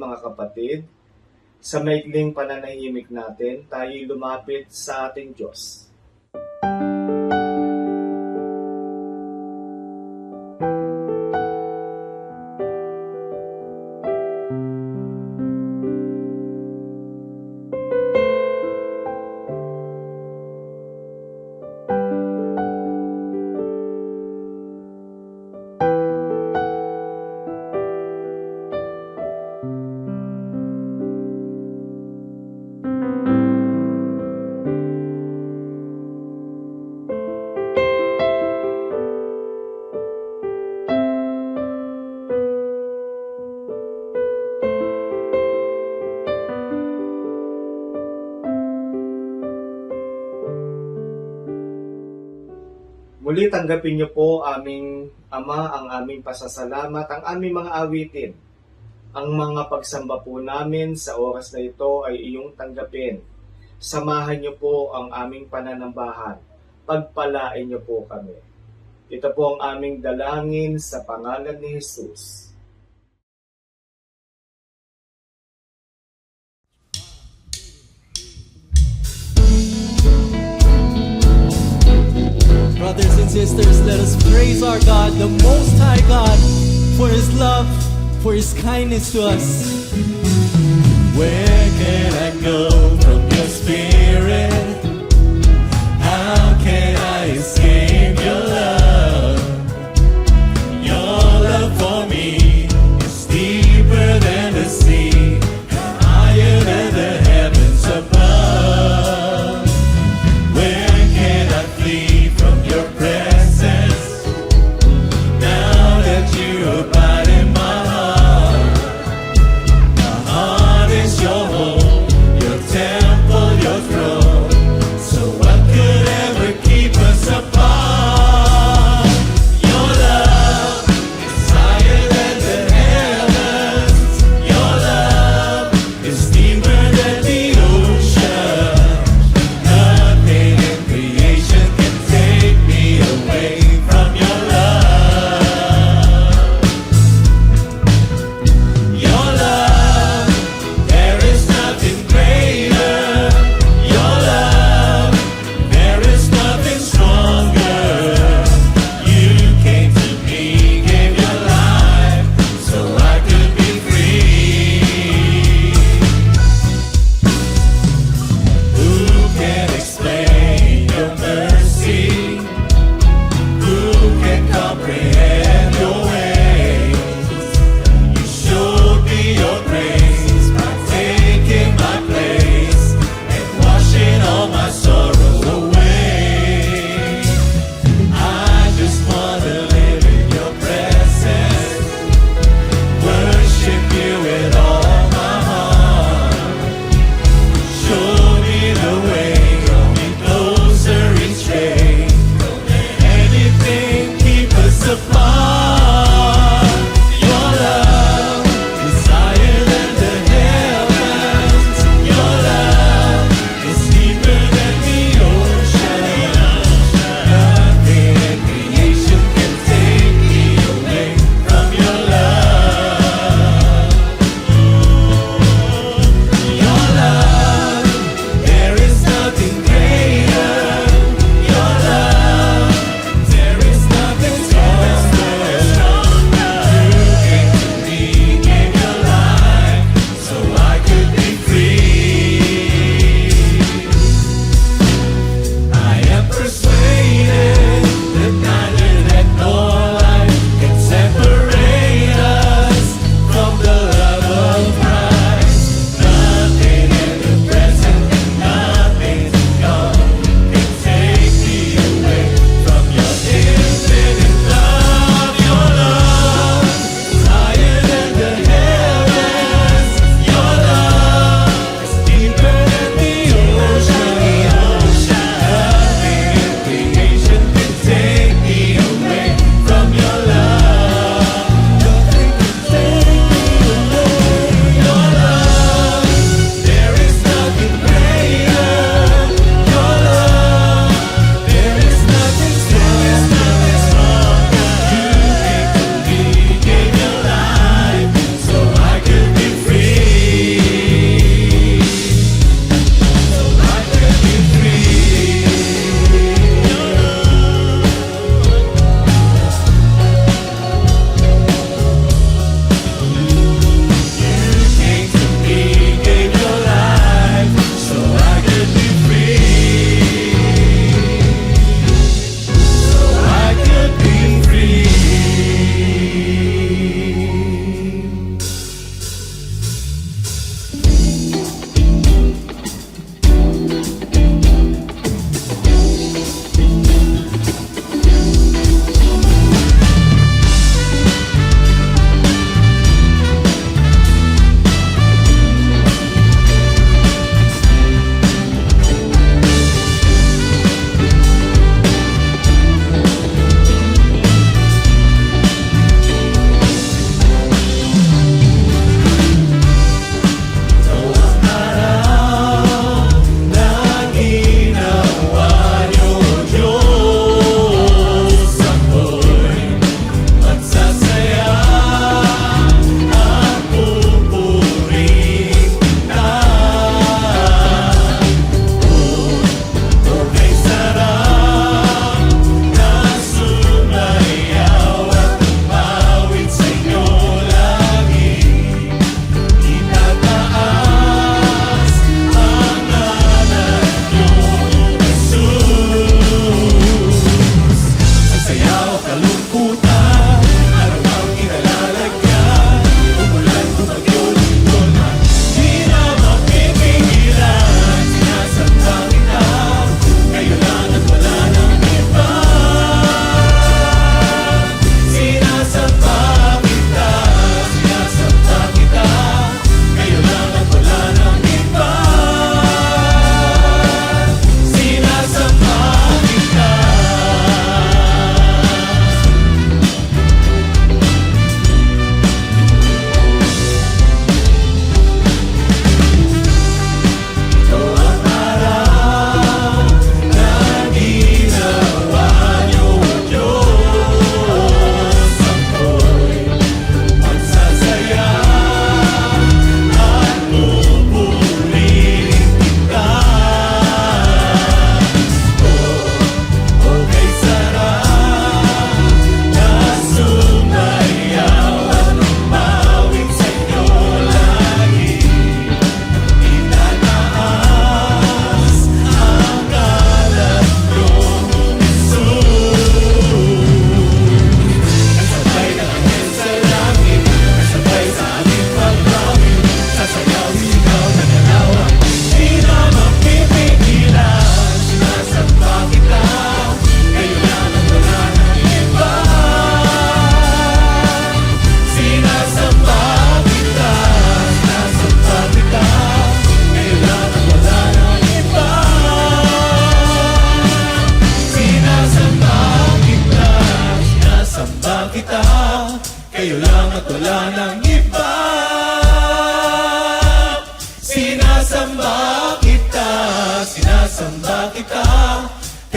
Mga kapatid, sa maikling pananahimik natin, tayo lumapit sa ating Diyos. Muli tanggapin niyo po aming Ama ang aming pasasalamat, ang aming mga awitin. Ang mga pagsamba po namin sa oras na ito ay iyong tanggapin. Samahan niyo po ang aming pananambahan. Pagpalain niyo po kami. Ito po ang aming dalangin sa pangalan ni Jesus. Brothers and sisters, let us praise our God, the Most High God, for His love, for His kindness to us. Where can I go from your spirit? How can I escape your love? Your love for me is deeper than the sea, higher than the heavens above. Where can I flee from your presence? Now that you abide in my heart is your home, your temple.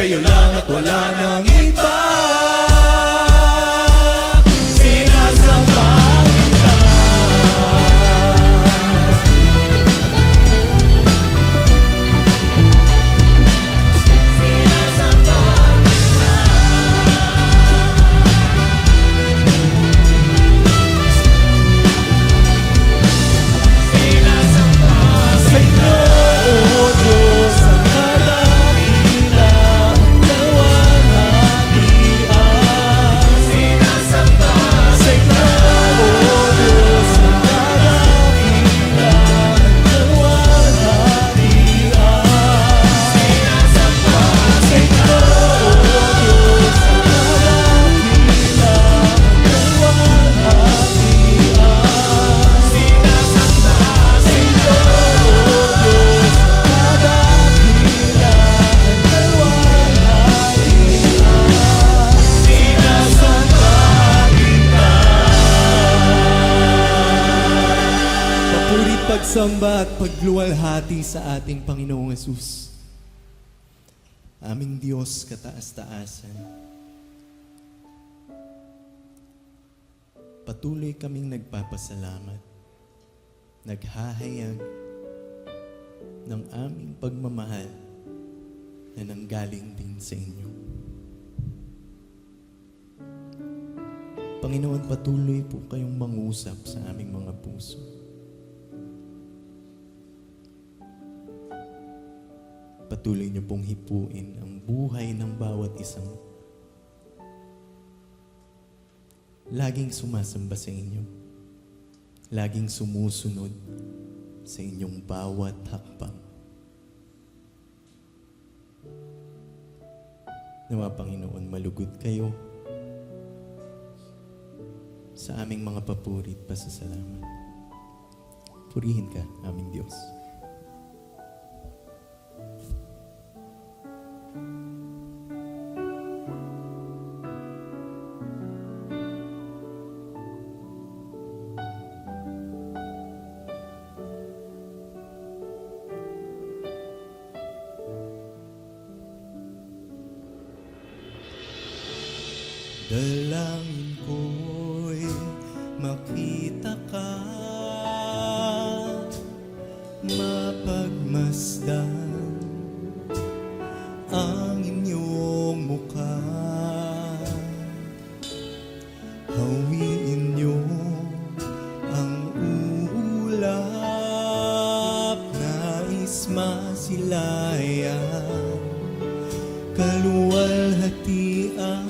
kayo lang at wala nang iba. Sinasamba kita. Sinasamba sa iyo, O Diyos, ang kadakilaan, kaluwalhatian. Sinasamba sa iyo, O Diyos, ang kadakilaan, kaluwalhatian. Sinasamba sa iyo, O Diyos, ang kadakilaan, kaluwalhatian. Sinasamba sa iyo, papuri, pagsamba at pagluwalhati sa ating Panginoong Hesus. Aming Diyos kataas-taasan. Patuloy kaming nagpapasalamat, naghahayag ng aming pagmamahal na nanggaling din sa inyo. Panginoon, patuloy po kayong mangusap sa aming mga puso. Patuloy niyo pong hipuin ang buhay ng bawat isang laging sumasamba sa inyo, laging sumusunod sa inyong bawat hakbang. Nawa, Panginoon, malugod kayo sa aming mga papuri at pasasalamat. Purihin ka, aming Diyos. Dalangin ko'y makita ka, mapagmasdan ang inyong mukha. Hawiin niyo ang ulap, nais masilayan, kaluwalhatian.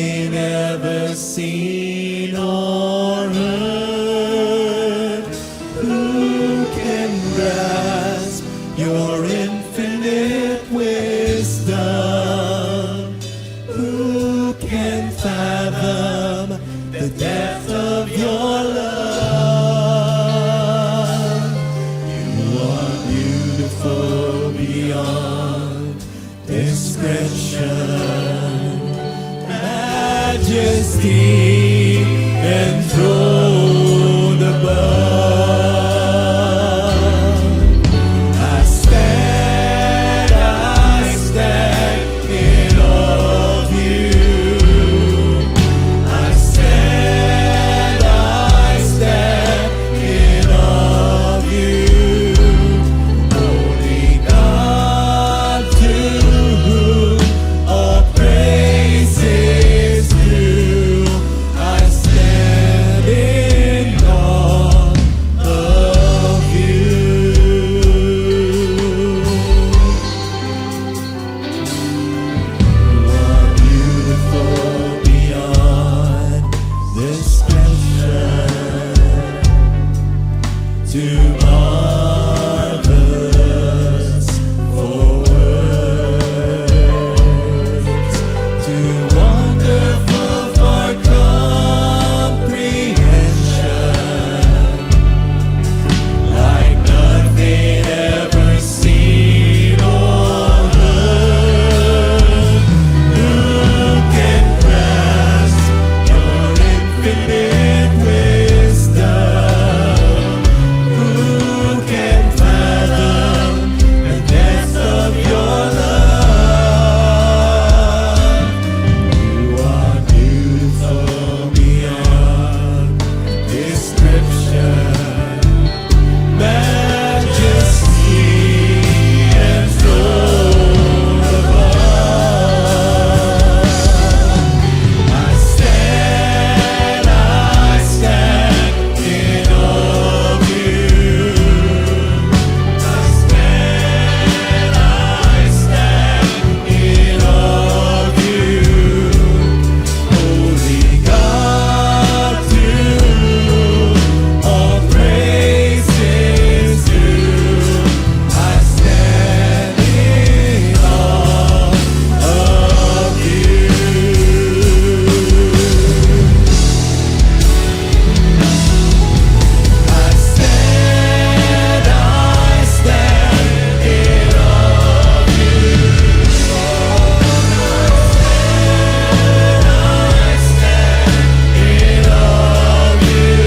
nothing ever seen or heard. Who can grasp your infinite wisdom? Who can fathom the depth of your love? You are beautiful beyond description. Majesty enthroned above. I stand in awe of you. I stand in awe of you. Holy God, to whom all praise is due. I stand in awe of you. You are beautiful beyond description. Too marvelous for words, too wonderful for comprehension, like nothing ever seen or heard. Who can grasp your infinite wisdom? Who can fathom the depth of your love? You are beautiful beyond description. Majesty enthroned above. I stand in awe of you. I stand in awe of you. Holy God, to whom all praise is due. I stand in awe of you. I stand in awe of you. I stand in awe of you.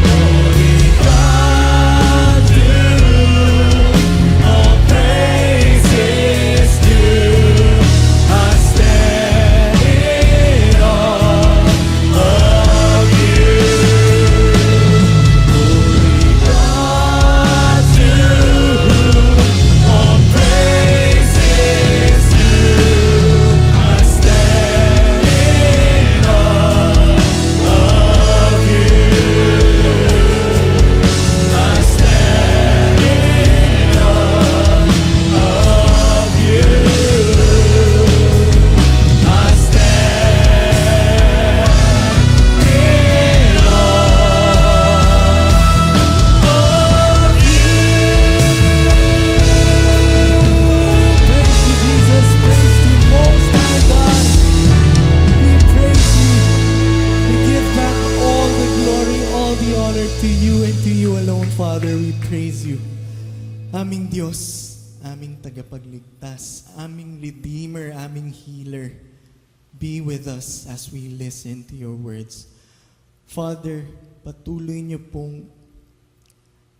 Holy God, to whom all praise is due. I stand in awe of you. Holy God, to whom all praise is due. I stand in awe of you. I stand in awe of you. I Father, we praise you. Aming Diyos, aming tagapagligtas, aming Redeemer, aming Healer, be with us as we listen to your words. Father, patuloy niyo pong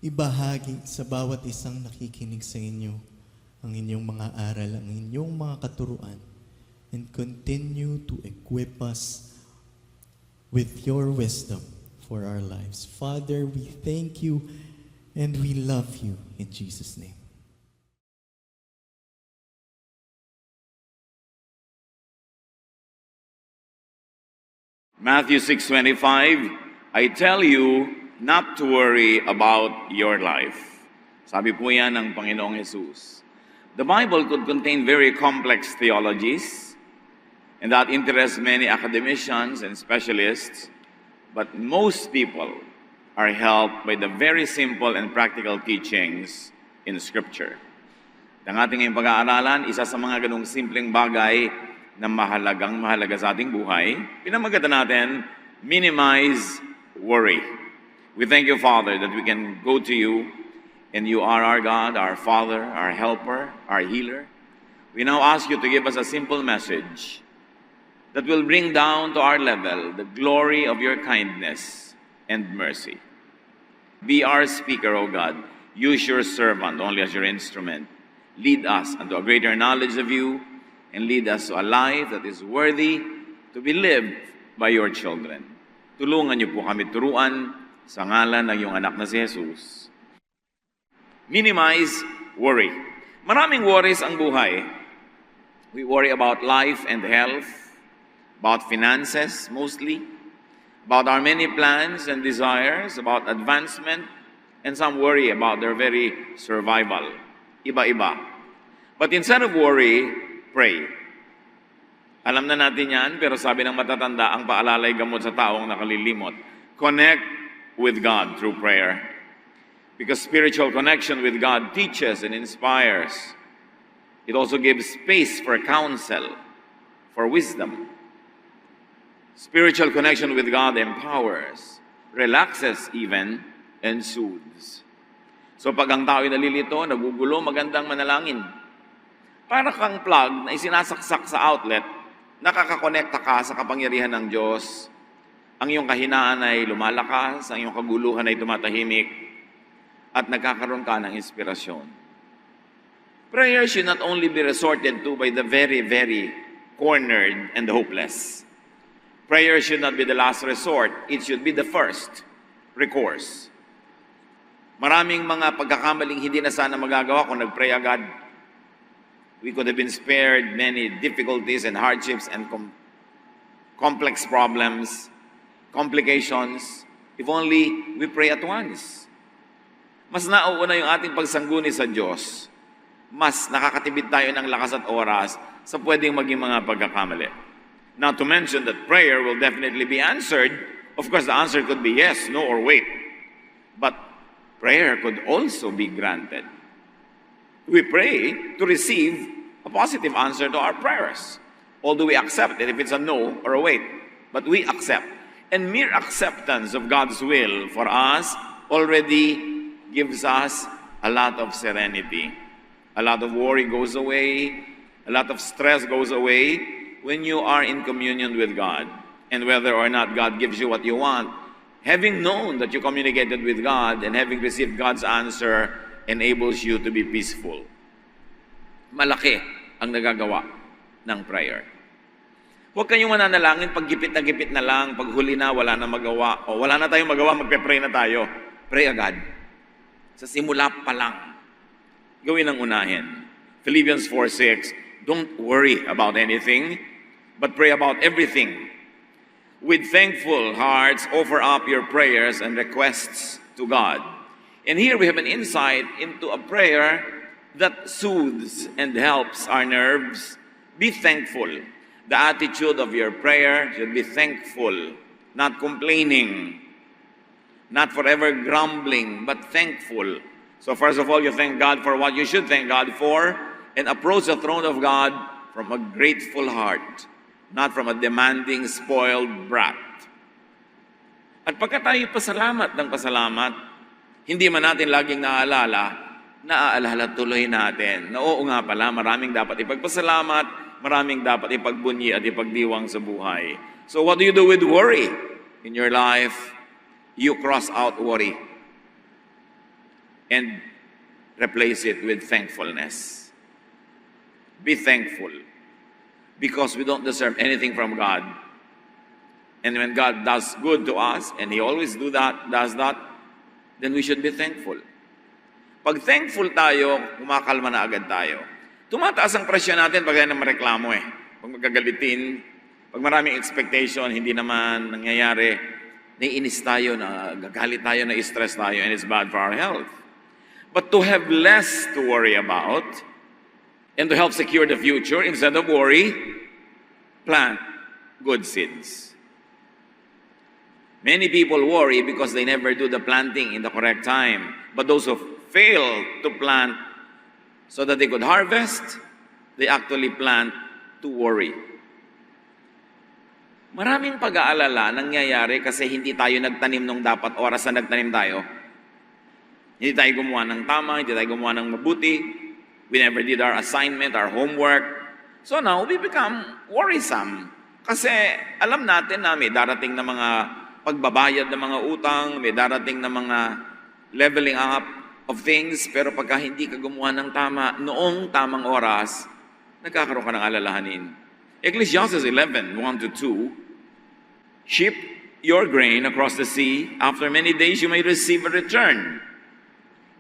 ibahagi sa bawat isang nakikinig sa inyo ang inyong mga aral, ang inyong mga katuruan, and continue to equip us with your wisdom for our lives. Father, we thank you and we love you in Jesus' name. Matthew 6:25, I tell you not to worry about your life. Sabi po yan ng Panginoong Jesus. The Bible could contain very complex theologies, and that interests many academicians and specialists, but most people are helped by the very simple and practical teachings in Scripture. Ang ating ngayong pag-aaralan, isa sa mga ganong simpleng bagay na mahalaga sa ating buhay, pinamagatan natin, minimize worry. We thank you, Father, that we can go to you, and you are our God, our Father, our helper, our healer. We now ask you to give us a simple message that will bring down to our level the glory of your kindness and mercy. Be our speaker, O God. Use your servant only as your instrument. Lead us unto a greater knowledge of you, and lead us to a life that is worthy to be lived by your children. Tulungan niyo po kami turuan sa ngalan ng iyong anak na si Jesus. Minimize worry. Maraming worries ang buhay. We worry about life and health, about finances mostly, about our many plans and desires, about advancement, and some worry about their very survival. Iba-iba. But instead of worry, pray. Alam na natin yan, pero sabi ng matatanda, ang paalalay gamot sa taong nakalilimot. Connect with God through prayer. Because spiritual connection with God teaches and inspires. It also gives space for counsel, for wisdom. Spiritual connection with God empowers, relaxes even, and soothes. So pag ang tao'y nalilito, nagugulo, magandang manalangin. Para kang plug na isinasaksak sa outlet, nakakakonekta ka sa kapangyarihan ng Diyos. Ang iyong kahinaan ay lumalakas, ang iyong kaguluhan ay tumatahimik, at nagkakaroon ka ng inspirasyon. Prayer should not only be resorted to by the very, very cornered and hopeless. Prayer should not be the last resort. It should be the first recourse. Maraming mga pagkakamaling hindi na sana magagawa kung nag-pray agad. We could have been spared many difficulties and hardships and complex problems, complications, if only we pray at once. Mas nauuna yung ating pagsangguni sa Diyos. Mas nakakatibid tayo ng lakas at oras sa pwedeng maging mga pagkakamali. Not to mention that prayer will definitely be answered. Of course, the answer could be yes, no, or wait. But prayer could also be granted. We pray to receive a positive answer to our prayers. Although we accept it if it's a no or a wait. But we accept. And mere acceptance of God's will for us already gives us a lot of serenity. A lot of worry goes away. A lot of stress goes away when you are in communion with God. And whether or not God gives you what you want, having known that you communicated with God and having received God's answer enables you to be peaceful. Malaki ang nagagawa ng prayer. Huwag kayong mananalangin pag gipit na lang, pag huli na, wala na magawa, o wala na tayong magawa, magpe-pray na tayo. Pray agad. Sa simula pa lang. Gawin ang unahin. Philippians 4:6, don't worry about anything, but pray about everything. With thankful hearts, offer up your prayers and requests to God. And here we have an insight into a prayer that soothes and helps our nerves. Be thankful. The attitude of your prayer should be thankful, not complaining, not forever grumbling, but thankful. So first of all, you thank God for what you should thank God for, and approach the throne of God from a grateful heart, not from a demanding, spoiled brat. At pagka tayo pasalamat ng pasalamat, hindi man natin laging naaalala tuloy natin na oo nga pala, maraming dapat ipagpasalamat, maraming dapat ipagbunyi at ipagdiwang sa buhay. So what do you do with worry in your life? You cross out worry and replace it with thankfulness. Be thankful because we don't deserve anything from God. And when God does good to us, and He always does that, then we should be thankful. Pag thankful tayo, kumakalma na agad tayo. Tumataas ang presyon natin pag yan ang mareklamo eh. Pag magagalitin, pag maraming expectation, hindi naman nangyayari, naiinis tayo, gagalit tayo, na-stress tayo, and it's bad for our health. But to have less to worry about, and to help secure the future instead of worry, plant good seeds. Many people worry because they never do the planting in the correct time. But those who fail to plant so that they could harvest, they actually plant to worry. Maraming pag-aalala nangyayari kasi hindi tayo nagtanim nung dapat oras na nagtanim tayo. Hindi tayo gumawa ng tama, hindi tayo gumawa ng mabuti. We never did our assignment, our homework. So now, we become worrisome. Kasi alam natin na may darating na mga pagbabayad ng mga utang, may darating na mga leveling up of things, pero pagka hindi ka gumawa ng tama, noong tamang oras, nagkakaroon ka ng alalahanin. Ecclesiastes 11:1-2, ship your grain across the sea. After many days, you may receive a return.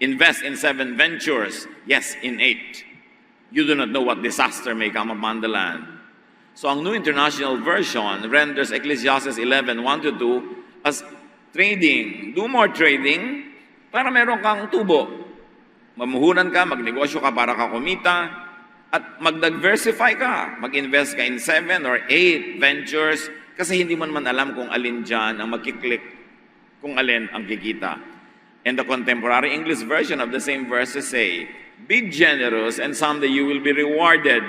Invest in 7 ventures, yes, in 8. You do not know what disaster may come upon the land. So ang New International Version renders Ecclesiastes 11:1-2 as trading. Do more trading para meron kang tubo. Mamuhunan ka, magnegosyo ka para ka kumita, at mag-diversify ka. Mag-invest ka in 7 or 8 ventures kasi hindi man alam kung alin dyan ang magkiklik, kung alin ang kikita. And the contemporary English version of the same verses say, be generous and someday you will be rewarded.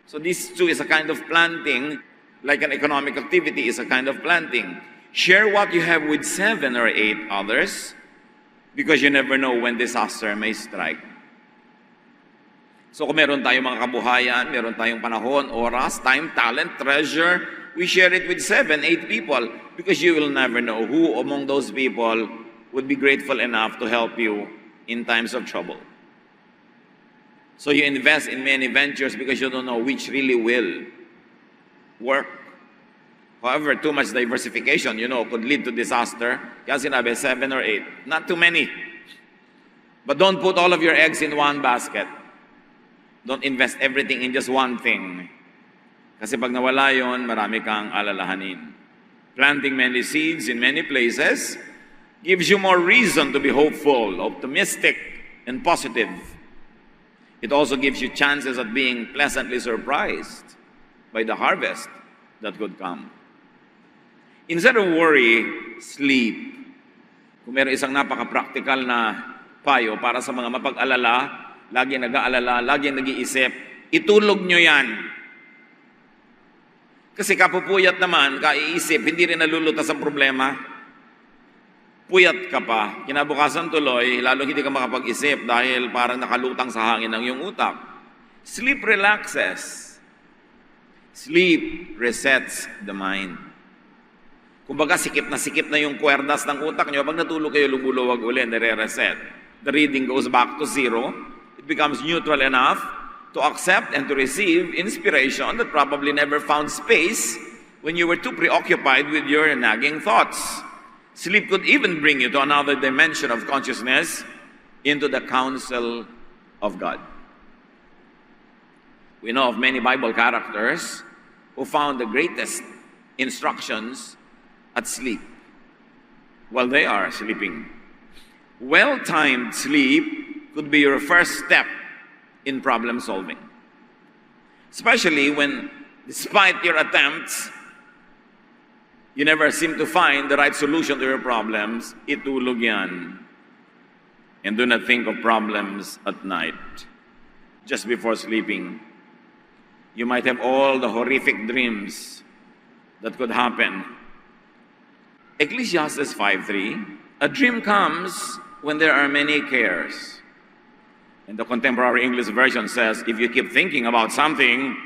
So this too is a kind of planting, like an economic activity is a kind of planting. Share what you have with 7 or 8 others because you never know when disaster may strike. So kung meron tayong mga kabuhayan, meron tayong panahon, oras, time, talent, treasure, we share it with 7, 8 people because you will never know who among those people would be grateful enough to help you in times of trouble. So you invest in many ventures because you don't know which really will work. However, too much diversification, could lead to disaster. Kaya sinabi, 7 or 8. Not too many. But don't put all of your eggs in one basket. Don't invest everything in just one thing. Kasi pag nawala yon, marami kang alalahanin. Planting many seeds in many places gives you more reason to be hopeful, optimistic, and positive. It also gives you chances at being pleasantly surprised by the harvest that could come. Instead of worry, sleep. Kung meron isang napaka-practical na payo para sa mga mapag-alala, lagi nag-aalala, lagi nag-iisip, itulog nyo yan. Kasi kapupuyat naman, kaiisip, hindi rin nalulutas ang problema. Puyat ka pa, kinabukasan tuloy, lalo hindi ka makapag-isip dahil parang nakalutang sa hangin ang iyong utak. Sleep relaxes. Sleep resets the mind. Kumbaga, sikip na yung kwerdas ng utak nyo. Pag natulog kayo, lumuluwag uli, nire-reset. The reading goes back to 0. It becomes neutral enough to accept and to receive inspiration that probably never found space when you were too preoccupied with your nagging thoughts. Sleep could even bring you to another dimension of consciousness, into the counsel of God. We know of many Bible characters who found the greatest instructions at sleep while they are sleeping. Well-timed sleep could be your first step in problem solving. Especially when, despite your attempts, you never seem to find the right solution to your problems, itulog yan. And do not think of problems at night. Just before sleeping, you might have all the horrific dreams that could happen. Ecclesiastes 5:3, a dream comes when there are many cares. And the contemporary English version says, if you keep thinking about something,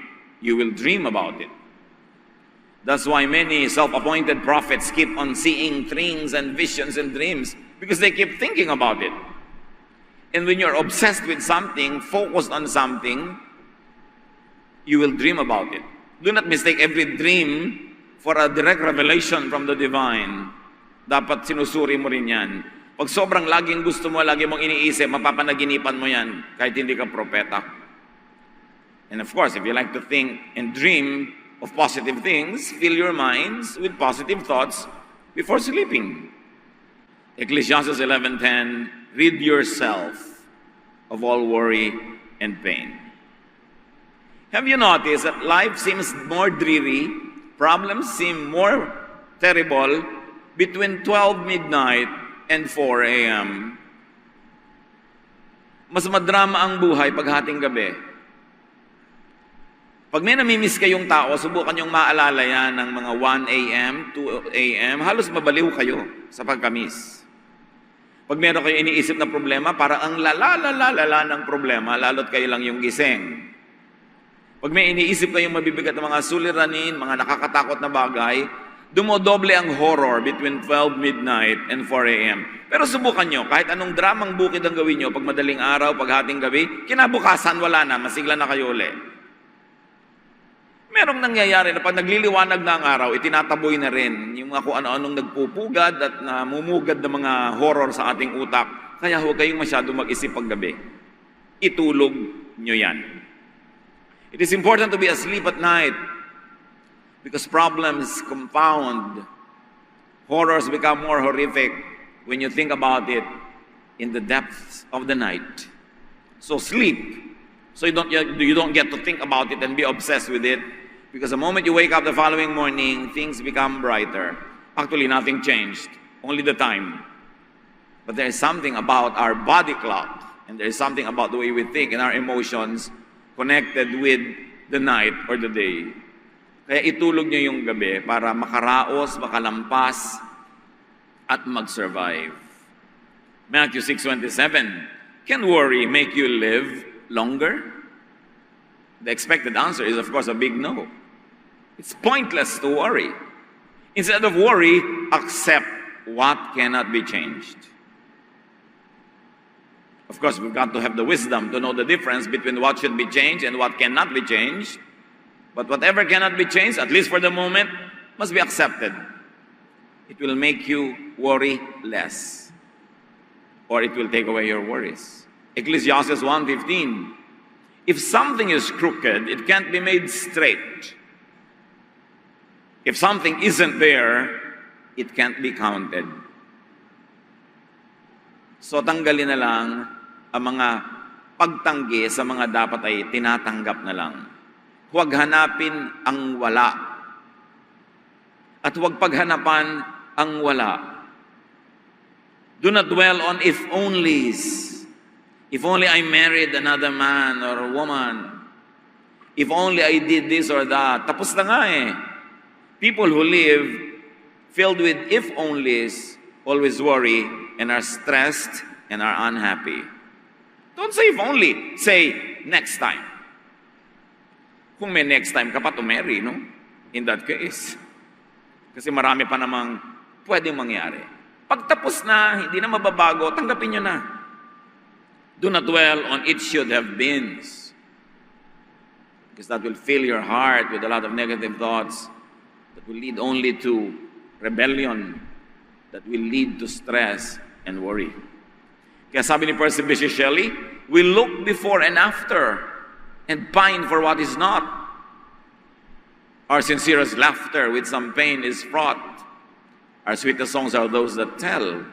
you will dream about it. That's why many self-appointed prophets keep on seeing things and visions and dreams, because they keep thinking about it. And when you're obsessed with something, focused on something, you will dream about it. Do not mistake every dream for a direct revelation from the divine. Dapat sinusuri mo rin yan. Pag sobrang laging gusto mo, lagi mong iniisip, mapapanaginipan mo yan, kahit hindi ka propeta. And of course, if you like to think and dream of positive things, fill your minds with positive thoughts before sleeping. Ecclesiastes 11:10, rid yourself of all worry and pain. Have you noticed that life seems more dreary, problems seem more terrible between 12 midnight and 4 a.m.? Mas madrama ang buhay paghating gabi. Pag may namimiss kayong tao, subukan yung maalala yan ng mga 1 a.m., 2 a.m., halos mabaliw kayo sa pagkamiss. Pag meron kayo iniisip na problema, parang ang lala ng problema, lalo't kayo lang yung gising. Pag may iniisip kayong mabibigat na mga suliranin, mga nakakatakot na bagay, dumodoble ang horror between 12 midnight and 4 a.m. Pero subukan nyo, kahit anong dramang bukid ang gawin nyo, pag madaling araw, pag hating gabi, kinabukasan wala na, masigla na kayo uli. Merong nangyayari na pag nagliliwanag na ang araw, itinataboy na rin yung mga kung ano-anong nagpupugad at namumugad na mga horror sa ating utak. Kaya huwag kayong masyado mag-isip pag gabi. Itulog nyo yan. It is important to be asleep at night because problems compound. Horrors become more horrific when you think about it in the depths of the night. So sleep, so you don't get to think about it and be obsessed with it, because the moment you wake up the following morning, things become brighter. Actually, nothing changed, only the time. But there is something about our body clock, and there is something about the way we think and our emotions connected with the night or the day. Kaya itulog nyo yung gabi para makaraos, makalampas, at mag-survive. Matthew 6:27, can worry make you live longer? The expected answer is, of course, a big no. It's pointless to worry. Instead of worry, accept what cannot be changed. Of course, we've got to have the wisdom to know the difference between what should be changed and what cannot be changed. But whatever cannot be changed, at least for the moment, must be accepted. It will make you worry less, or it will take away your worries. Ecclesiastes 1:15, if something is crooked, it can't be made straight. If something isn't there, it can't be counted. So tanggalin na lang ang mga pagtanggi sa mga dapat ay tinatanggap na lang. Huwag hanapin ang wala. At huwag paghanapan ang wala. Do not dwell on if onlys. If only I married another man or woman. If only I did this or that. Tapos na nga eh. People who live filled with if onlys always worry and are stressed and are unhappy. Don't say if only. Say next time. Kung may next time ka pa to marry, no? In that case. Kasi marami pa namang pwedeng mangyari. Pagtapos na, hindi na mababago, tanggapin nyo na. Do not dwell on it should have been. Because that will fill your heart with a lot of negative thoughts that will lead only to rebellion, that will lead to stress and worry. Kaya sabi ni Percy Bysshe Shelley, we look before and after and pine for what is not. Our sincerest laughter with some pain is fraught. Our sweetest songs are those that tell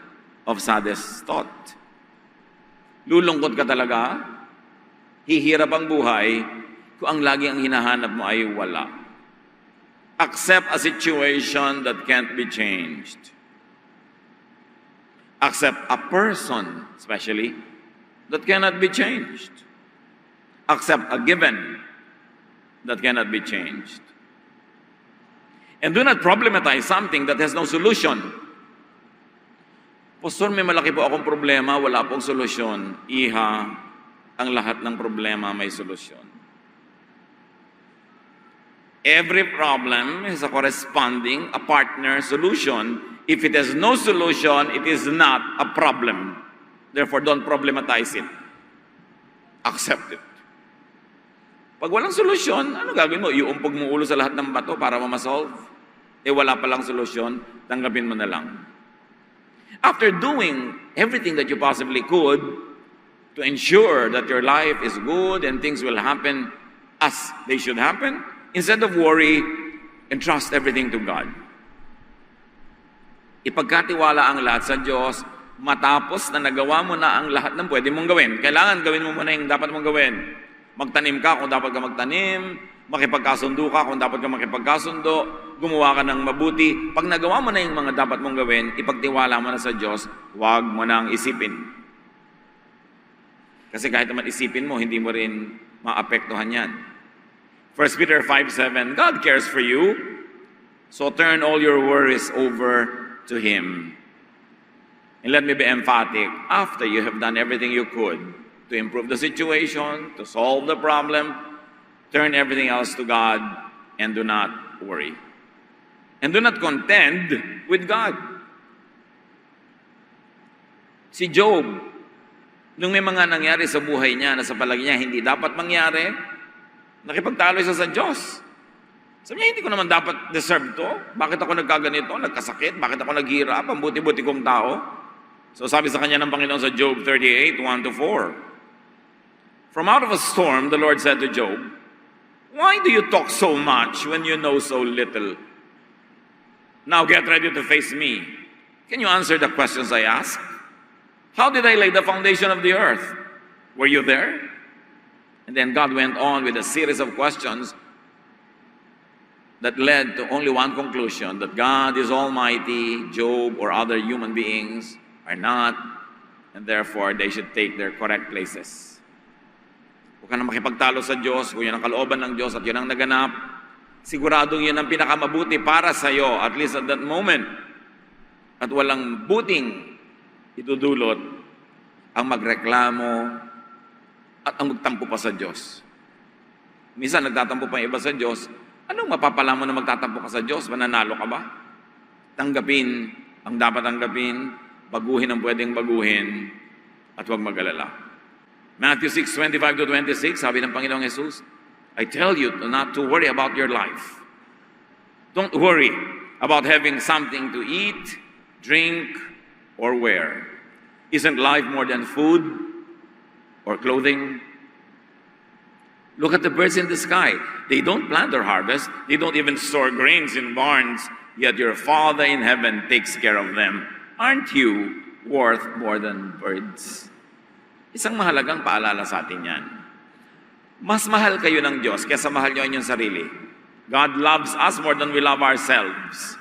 of saddest thought. Lulungkot ka talaga, hihirap ang buhay kung ang lagi ang hinahanap mo ay wala. Accept a situation that can't be changed. Accept a person, especially, that cannot be changed. Accept a given that cannot be changed. And do not problematize something that has no solution. Pastor, may malaki po akong problema, wala pong solusyon. Iha, ang lahat ng problema may solusyon. Every problem has a corresponding, a partner solution. If it has no solution, it is not a problem. Therefore, don't problematize it. Accept it. Pag walang solusyon, ano gagawin mo? Iuumpog mo ulo sa lahat ng bato para ma-solve? Eh wala palang solusyon, tanggapin mo na lang. After doing everything that you possibly could to ensure that your life is good and things will happen as they should happen, instead of worry, entrust everything to God. Ipagkatiwala ang lahat sa Diyos, matapos na nagawa mo na ang lahat ng pwede mong gawin. Kailangan gawin mo muna yung dapat mong gawin. Magtanim ka kung dapat ka magtanim, makipagkasundo ka kung dapat ka makipagkasundo, gumawa ka ng mabuti. Pag nagawa mo na yung mga dapat mong gawin, ipagtiwala mo na sa Diyos, huwag mo nang isipin. Kasi kahit naman isipin mo, hindi mo rin maapektuhan yan. 1 Peter 5:7, God cares for you, so turn all your worries over to Him. And let me be emphatic, after you have done everything you could to improve the situation, to solve the problem, turn everything else to God and do not worry. And do not contend with God. Si Job, nung may mga nangyari sa buhay niya na sa palagi niya hindi dapat mangyari, nakipagtalo siya sa Diyos. Sabi niya, hindi ko naman dapat deserve to. Bakit ako nagkaganito, nagkasakit? Bakit ako naghirap? Ang buti-buti kong tao. So sabi sa kanya ng Panginoon sa Job 38, 1-4, From out of a storm, the Lord said to Job, Why do you talk so much when you know so little? Now get ready to face me. Can you answer the questions I ask? How did I lay the foundation of the earth? Were you there? And then God went on with a series of questions that led to only one conclusion, that God is almighty, Job or other human beings are not, and therefore they should take their correct places. Huwag ka na makipagtalo sa Diyos, kung yun ang kalooban ng Diyos at yun ang naganap, siguradong yun ang pinakamabuti para sa iyo, at least at that moment. At walang buting idudulot ang magreklamo at ang magtampo pa sa Diyos. Minsan nagtatampo pa yung iba sa Diyos, anong mapapala mo na magtatampo ka sa Diyos? Mananalo ka ba? Tanggapin ang dapat tanggapin, baguhin ang pwedeng baguhin, at huwag mag-alala. Matthew 6:25-26, sabi ng Panginoong Jesus, I tell you not to worry about your life. Don't worry about having something to eat, drink, or wear. Isn't life more than food or clothing? Look at the birds in the sky. They don't plant or harvest. They don't even store grains in barns, yet your Father in heaven takes care of them. Aren't you worth more than birds? Isang mahalagang paalala sa atin yan. Mas mahal kayo ng Diyos kaysa mahal nyo ang inyong sarili. God loves us more than we love ourselves.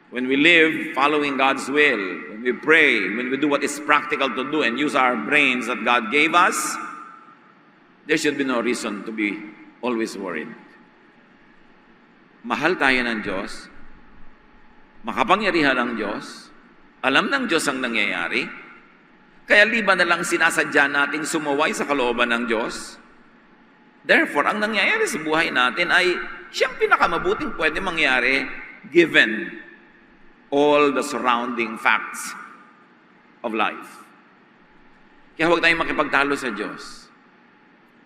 When we live following God's will, when we pray, when we do what is practical to do and use our brains that God gave us, there should be no reason to be always worried. Mahal tayo ng Diyos, makapangyarihan ng Diyos, alam ng Diyos ang nangyayari, kaya liban na lang sinasadya nating sumuway sa kalooban ng Diyos. Therefore, ang nangyayari sa buhay natin ay siyang pinakamabuting pwede mangyari given all the surrounding facts of life. Kaya huwag tayong makipagtalo sa Diyos.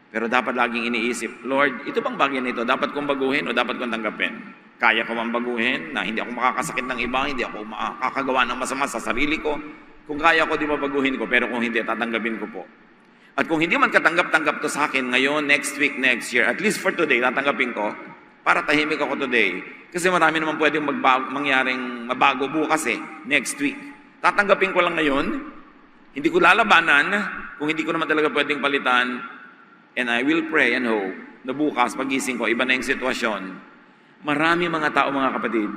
Pero dapat laging iniisip, Lord, ito bang bagay na ito, dapat kong baguhin o dapat kong tanggapin? Kaya ko bang baguhin na hindi ako makakasakit ng iba, hindi ako makakagawa ng masama sa sarili ko? Kung kaya ko, di ba baguhin ko, pero kung hindi, tatanggapin ko po. At kung hindi man katanggap-tanggap to sa akin ngayon, next week, next year, at least for today, tatanggapin ko, para tahimik ako today. Kasi marami naman pwedeng mangyaring mabago bukas next week. Tatanggapin ko lang ngayon, hindi ko lalabanan, kung hindi ko naman talaga pwedeng palitan, and I will pray and hope na bukas, pagising ko, iba na yung sitwasyon. Marami mga tao, mga kapatid,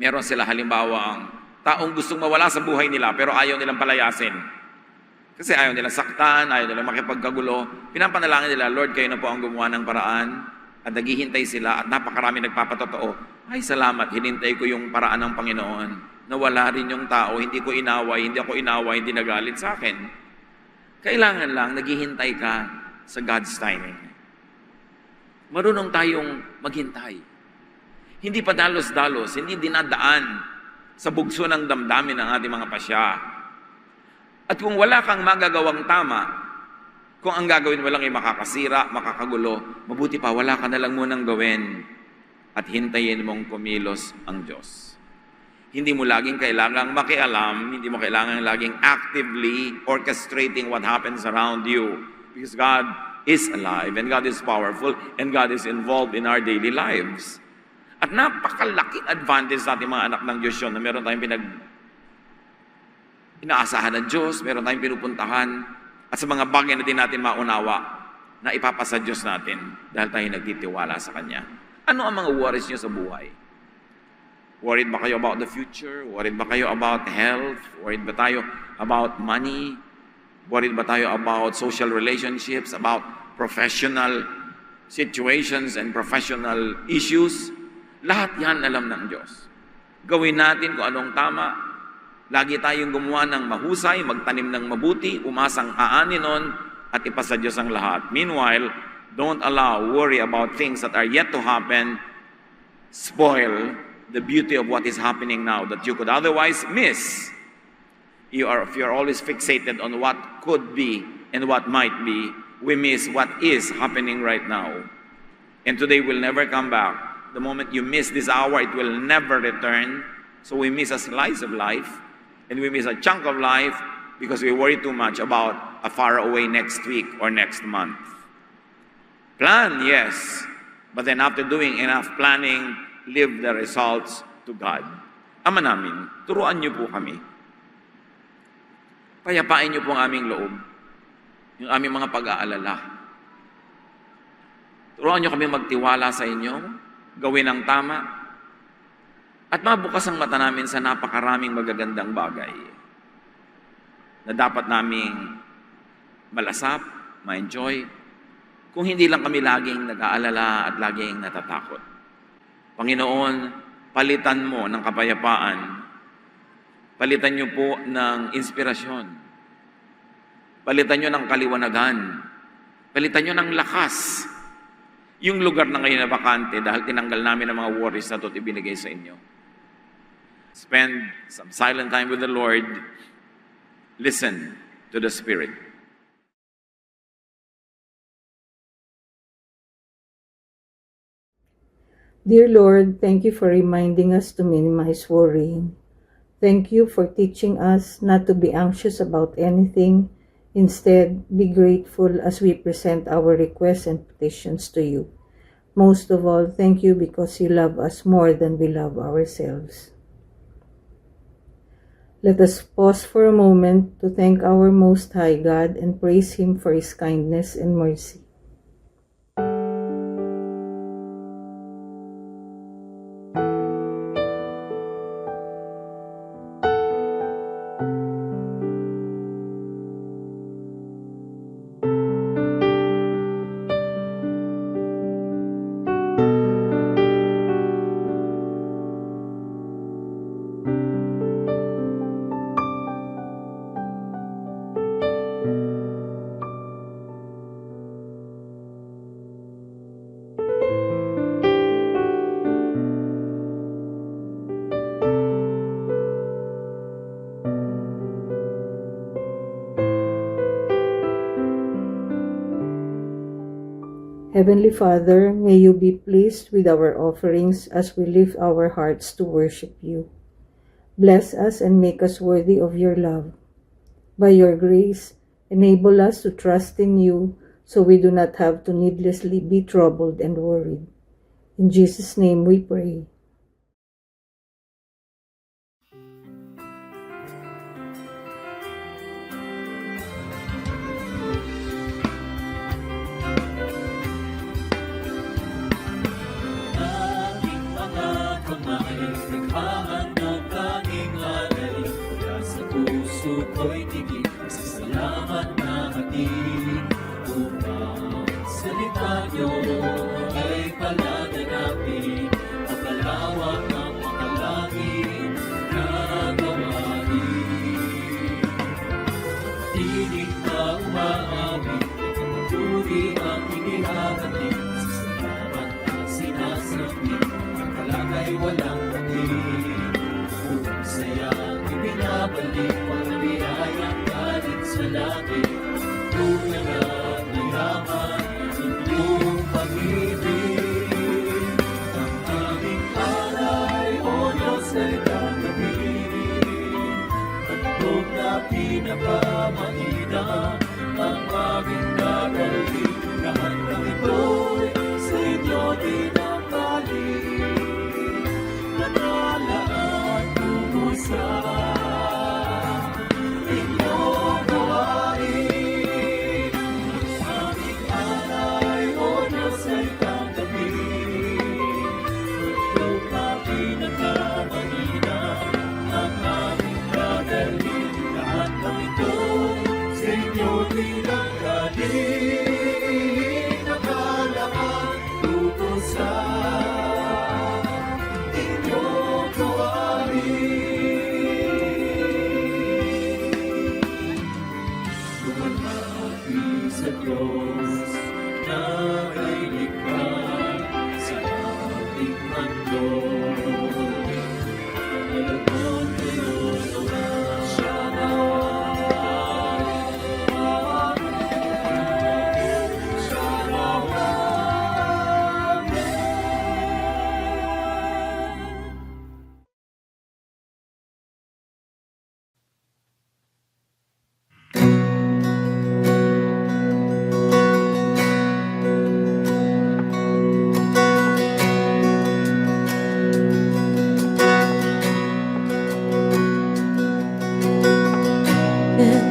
meron sila halimbawa ang taong gustong mawala sa buhay nila pero ayaw nilang palayasin. Kasi ayaw nilang saktan, ayaw nilang makipagkagulo. Pinapanalangin nila, Lord, kayo na po ang gumawa ng paraan. At naghihintay sila at napakarami nagpapatotoo. Ay, salamat, hinintay ko yung paraan ng Panginoon. Nawala rin yung tao, hindi ko inaway, hindi ako inaway, hindi nagalit sa akin. Kailangan lang, naghihintay ka sa God's timing. Marunong tayong maghintay. Hindi pa dalos-dalos, hindi dinadaan sa bugso ng damdamin ng ating mga pasya. At kung wala kang magagawang tama, kung ang gagawin mo lang ay makakasira, makakagulo, mabuti pa, wala ka na lang munang gawin at hintayin mong kumilos ang Diyos. Hindi mo laging kailangang makialam, hindi mo kailangang laging actively orchestrating what happens around you. Because God is alive and God is powerful and God is involved in our daily lives. At napakalaking advantage sa ating mga anak ng Diyos yun na meron tayong inaasahan ng Diyos, meron tayong pinupuntahan. at sa mga bagay na di natin maunawa na ipapasa Diyos natin dahil tayo nagtitiwala sa Kanya. Ano ang mga worries niyo sa buhay? Worried ba kayo about the future? Worried ba kayo about health? Worried ba tayo about money? Worried ba tayo about social relationships, about professional situations and professional issues? Lahat yan alam ng Diyos. Gawin natin kung anong tama. Lagi tayong gumawa ng mahusay, magtanim ng mabuti, umasang aanin nun, at ipasa Diyos ang lahat. Meanwhile, don't allow worry about things that are yet to happen spoil the beauty of what is happening now that you could otherwise miss. If you're always fixated on what could be and what might be, we miss what is happening right now. And today will never come back. The moment you miss this hour, it will never return. So we miss a slice of life, and we miss a chunk of life because we worry too much about a far away next week or next month. Plan, yes, but then after doing enough planning, leave the results to God. Ama namin, turuan niyo po kami. Payapain niyo po ang aming loob, yung aming mga pag-aalala. Turuan niyo kami magtiwala sa inyo, gawin ang tama, at mabukas ang mata namin sa napakaraming magagandang bagay na dapat naming malasap, ma-enjoy, kung hindi lang kami laging nag-aalala at laging natatakot. Panginoon, palitan mo ng kapayapaan. Palitan niyo po ng inspirasyon. Palitan niyo ng kaliwanagan. Palitan niyo ng lakas. Yung lugar na ngayon na bakante dahil tinanggal namin ang mga worries na ito't ibinigay sa inyo. Spend some silent time with the Lord. Listen to the Spirit. Dear Lord, thank you for reminding us to minimize worrying. Thank you for teaching us not to be anxious about anything. Instead, be grateful as we present our requests and petitions to you. Most of all, thank you because you love us more than we love ourselves. Let us pause for a moment to thank our Most High God and praise Him for His kindness and mercy. Heavenly Father, may you be pleased with our offerings as we lift our hearts to worship you. Bless us and make us worthy of your love. By your grace, enable us to trust in you so we do not have to needlessly be troubled and worried. In Jesus' name we pray. Ko'y tigil sa salamat na hatid upang salita niyo ay palaganapin ang kalawak ng makalangin na gawain. Tinig na umaawit, pagpapuri ang inihahatid sa salamat na sinasambit, ang kalagay walang patid. Kung sayang ibinabalik, biyayang galing sa langit, tunay at mayaman, inyong pag-ibig. Ang aming alay, O Diyos, ay gagawin. Tatlog na pinakamainam ang aming nagalin. Lahat ng ito'y sa inyo dinamdalin. Nanalaan tungo sa inyong gawain.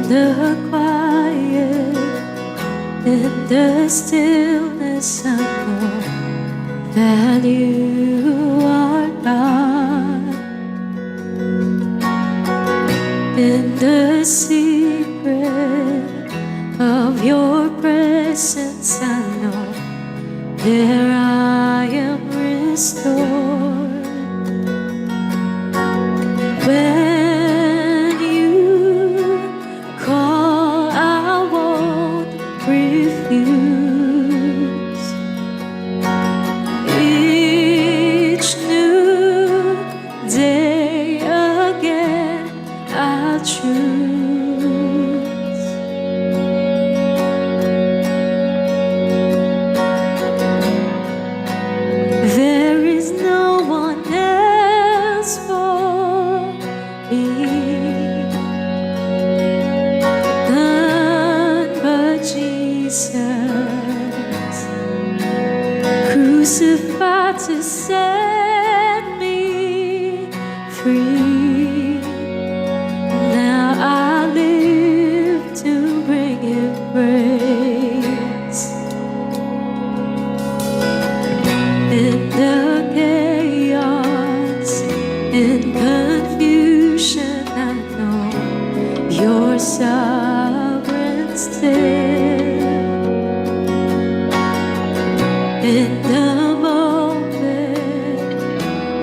the quiet, in the stillness, I know that you are God. In the secret of your presence, I know there I am restored. When you call, I won't refuse. Each new day again I'll choose. There is no one else for me, none but Jesus, crucified to set me free. Now I live to bring Him praise. In the chaos, in confusion, I know You're sovereign still. In the moment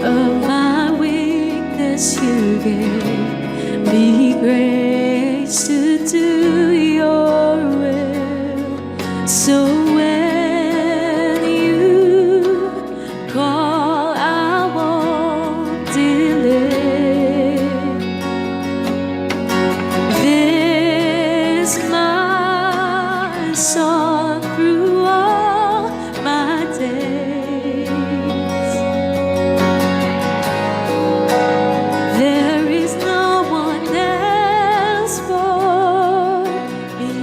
of my weakness, You gave me grace to do Your will. So when You call, I won't delay. This my song through all my days. There is no one else for me,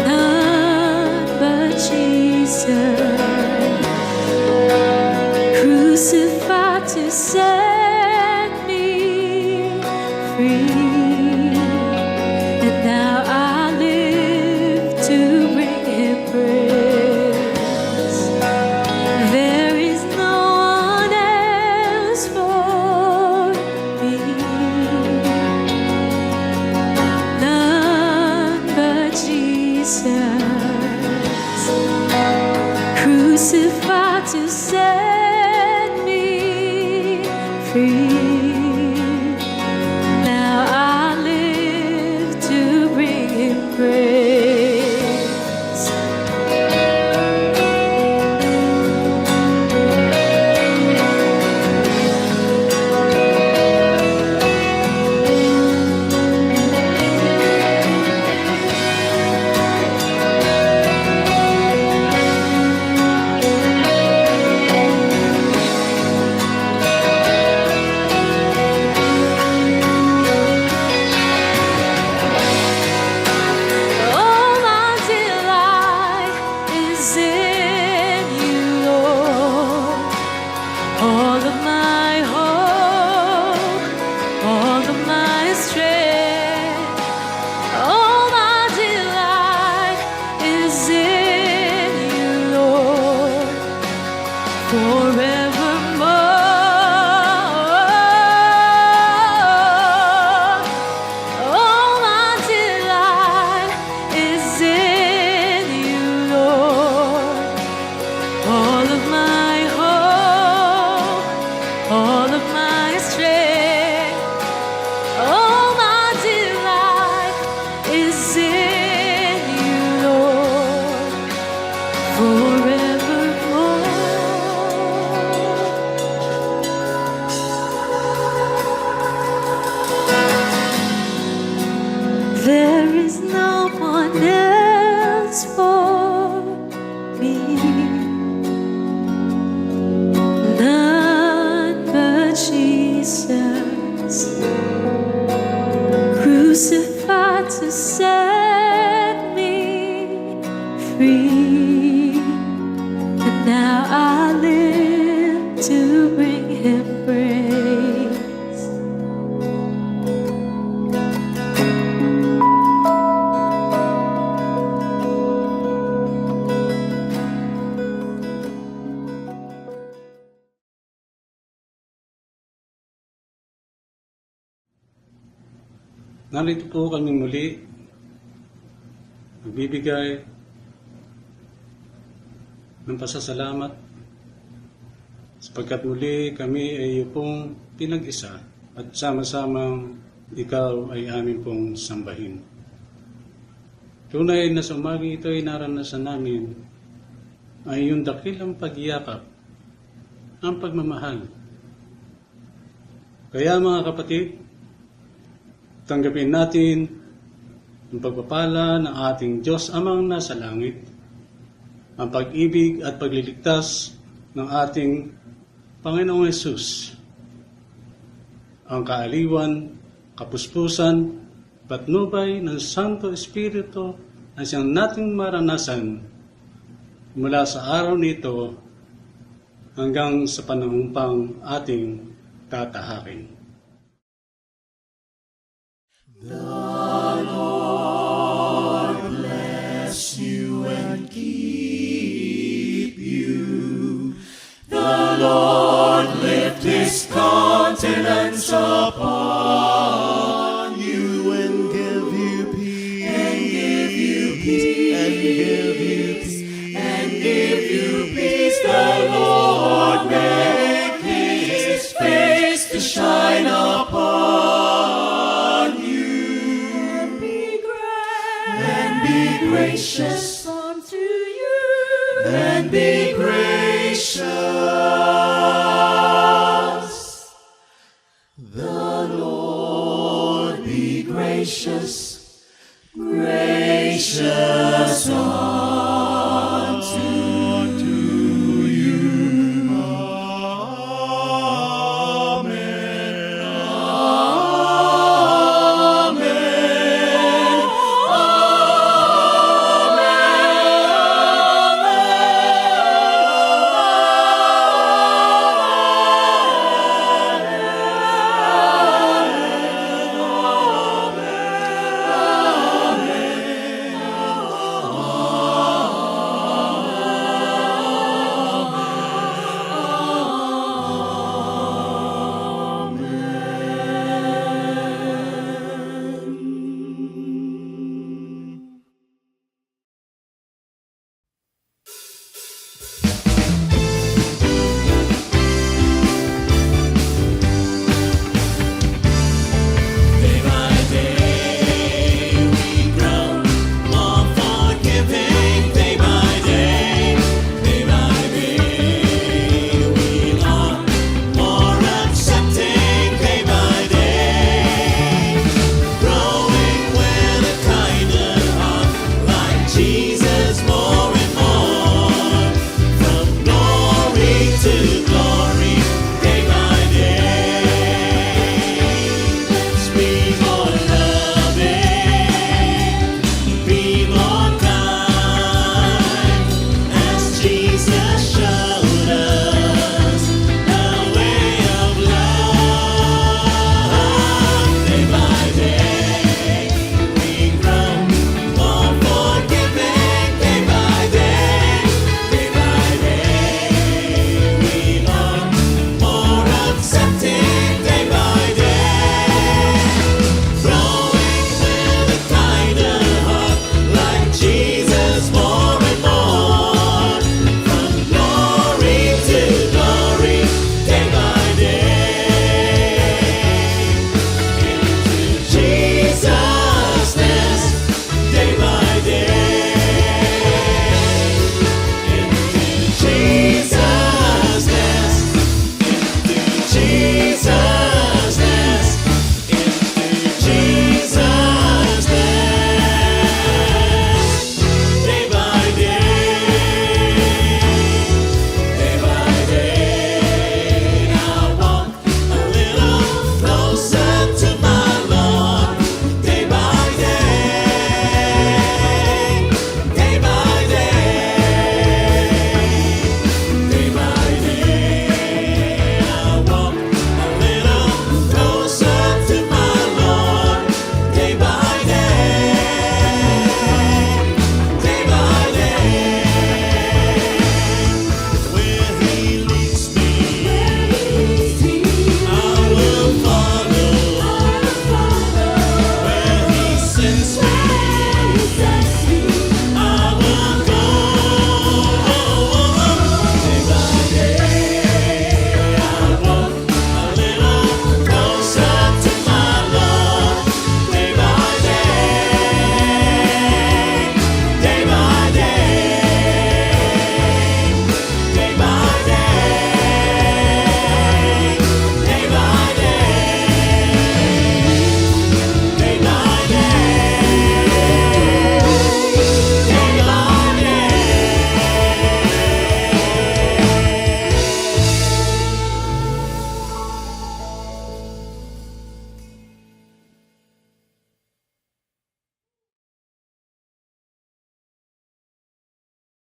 none but Jesus, crucified to set me free. And now I live to bring Him praise. There is no one else for me, none but Jesus, crucified to set me free. Now I live to bring Him praise. All my delight is in You, Lord. All of my hope, all of my strength, all my delight is in You, Lord, forevermore. All my delight is in You, Lord. All of my hope, all of my strength, all my delight is in You, Lord, forevermore. Narito po kami muli, nagbibigay ng pasasalamat sapagkat muli kami ay iyong pong pinag-isa at sama-samang ikaw ay amin pong sambahin. Tunay na sa umaga ito ay naranasan namin ay iyong dakilang pagyakap, ang pagmamahal. Kaya mga kapatid, tanggapin natin ang pagpapala ng ating Diyos Amang nasa langit, ang pag-ibig at pagliligtas ng ating Panginoong Hesus, ang kaaliwan, kapuspusan, patnubay ng Santo Espiritu na siyang nating maranasan mula sa araw nito hanggang sa panahon pang ating tatahakin. Bless you and keep you. The Lord lift his countenance upon you and give you peace. And give you peace. And give you peace. And give you peace. The Lord make his face to shine upon you. And be gracious